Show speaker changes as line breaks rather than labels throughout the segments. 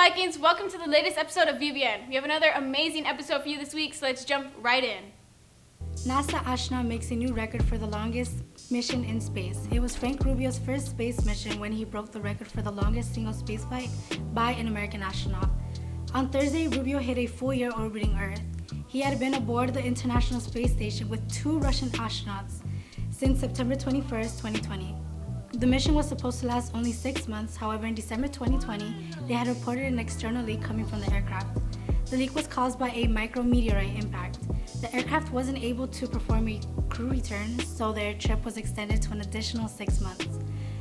Vikings? Welcome to the latest episode of VVN. We have another amazing episode for you this week, so let's jump right in.
NASA astronaut makes a new record for the longest mission in space. It was Frank Rubio's first space mission when he broke the record for the longest single spaceflight by an American astronaut. On Thursday, Rubio hit a full year orbiting Earth. He had been aboard the International Space Station with 2 Russian astronauts since September 21st, 2020. The mission was supposed to last only 6 months. However, in December 2020, they had reported an external leak coming from the aircraft. The leak was caused by a micrometeorite impact. The aircraft wasn't able to perform a crew return, so their trip was extended to an additional 6 months.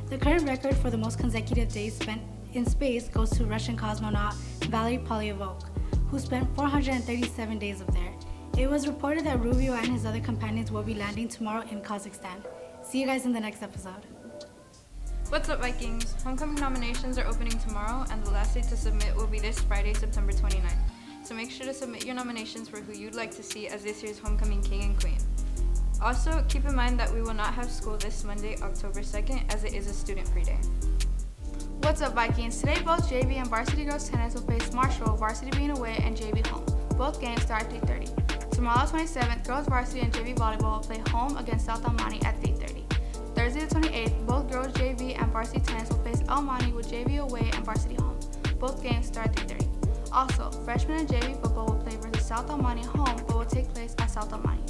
The current record for the most consecutive days spent in space goes to Russian cosmonaut Valery Polyakov, who spent 437 days up there. It was reported that Rubio and his other companions will be landing tomorrow in Kazakhstan. See you guys in the next episode.
What's up, Vikings? Homecoming nominations are opening tomorrow, and the last date to submit will be this Friday, September 29th. So make sure to submit your nominations for who you'd like to see as this year's homecoming king and queen. Also, keep in mind that we will not have school this Monday, October 2nd, as it is a student-free day.
What's up, Vikings? Today, both JV and varsity girls tennis will face Marshall, varsity being away, and JV home. Both games start at 3:30. Tomorrow, 27th, girls varsity and JV volleyball will play home against South Almani at 3:30. Thursday, the 28th, both girls JV and varsity tennis will face El Monte with JV away and varsity home. Both games start at 3:30. Also, freshman and JV football will play versus South Almani home, but will take place at South Almani.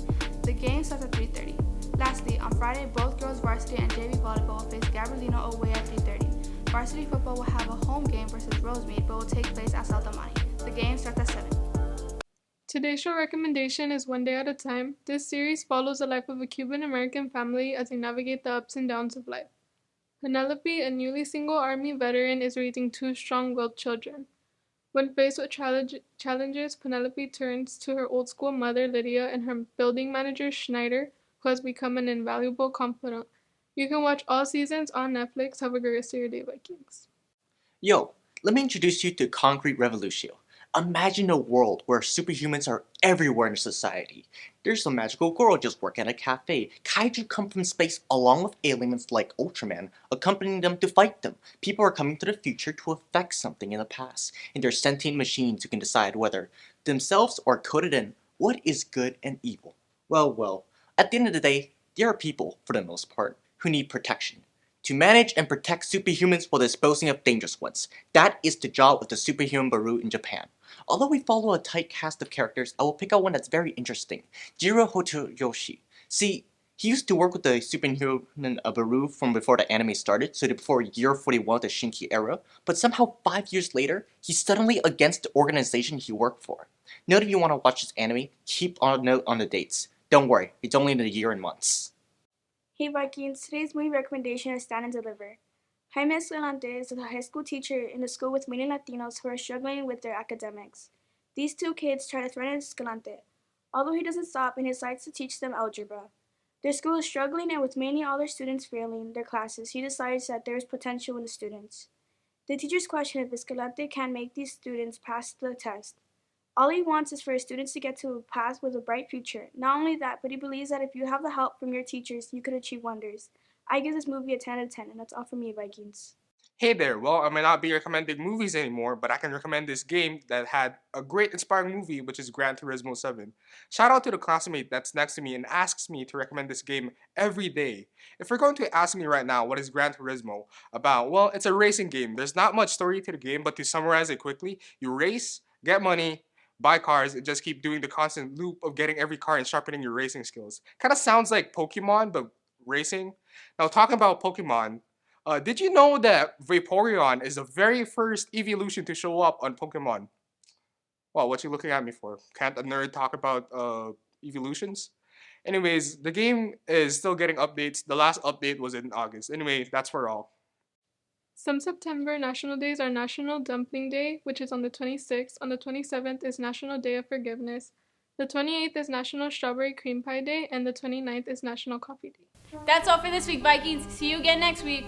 The game starts at 3:30. Lastly, on Friday, both girls varsity and JV volleyball will face Gabrielino away at 3:30. Varsity football will have a home game versus Rosemead, but will take place at South Almani. The game starts at 7.
Today's show recommendation is One Day at a Time. This series follows the life of a Cuban-American family as they navigate the ups and downs of life. Penelope, a newly single Army veteran, is raising 2 strong-willed children. When faced with challenges, Penelope turns to her old-school mother, Lydia, and her building manager, Schneider, who has become an invaluable confidant. You can watch all seasons on Netflix. Have a great rest of your day, Vikings.
Yo, let me introduce you to Concrete Revolution. Imagine a world where superhumans are everywhere in society. There's a magical girl just working at a cafe. Kaiju come from space along with aliens like Ultraman, accompanying them to fight them. People are coming to the future to affect something in the past. And they're sentient machines who can decide whether themselves are coded in what is good and evil. Well, at the end of the day, there are people, for the most part, who need protection. To manage and protect superhumans while disposing of dangerous ones. That is the job of the superhuman Baru in Japan. Although we follow a tight cast of characters, I will pick out one that's very interesting. Jiro Hotoyoshi. See, he used to work with the superhuman Baru from before the anime started, so before year 41 of the Shinki era, but somehow 5 years later, he's suddenly against the organization he worked for. Note if you want to watch this anime, keep a note on the dates. Don't worry, it's only in a year and months.
Hey Vikings, today's movie recommendation is Stand and Deliver. Jaime Escalante is a high school teacher in a school with many Latinos who are struggling with their academics. These 2 kids try to threaten Escalante, although he doesn't stop and he decides to teach them algebra. Their school is struggling, and with many other students failing their classes, he decides that there is potential in the students. The teachers question if Escalante can make these students pass the test. All he wants is for his students to get to a path with a bright future. Not only that, but he believes that if you have the help from your teachers, you could achieve wonders. I give this movie a 10 out of 10, and that's all from me, Vikings.
Hey there, well, I may not be recommending movies anymore, but I can recommend this game that had a great inspiring movie, which is Gran Turismo 7. Shout out to the classmate that's next to me and asks me to recommend this game every day. If you're going to ask me right now, what is Gran Turismo about? Well, it's a racing game. There's not much story to the game, but to summarize it quickly, you race, get money, buy cars, and just keep doing the constant loop of getting every car and sharpening your racing skills. Kind of sounds like Pokemon, but racing. Now, talking about Pokemon, did you know that Vaporeon is the very first evolution to show up on Pokemon? Well, what you looking at me for? Can't a nerd talk about evolutions? Anyways, the game is still getting updates. The last update was in August. Anyway, that's for all.
Some September national days are National Dumpling Day, which is on the 26th. On the 27th is National Day of Forgiveness. The 28th is National Strawberry Cream Pie Day, and the 29th is National Coffee Day.
That's all for this week, Vikings. See you again next week.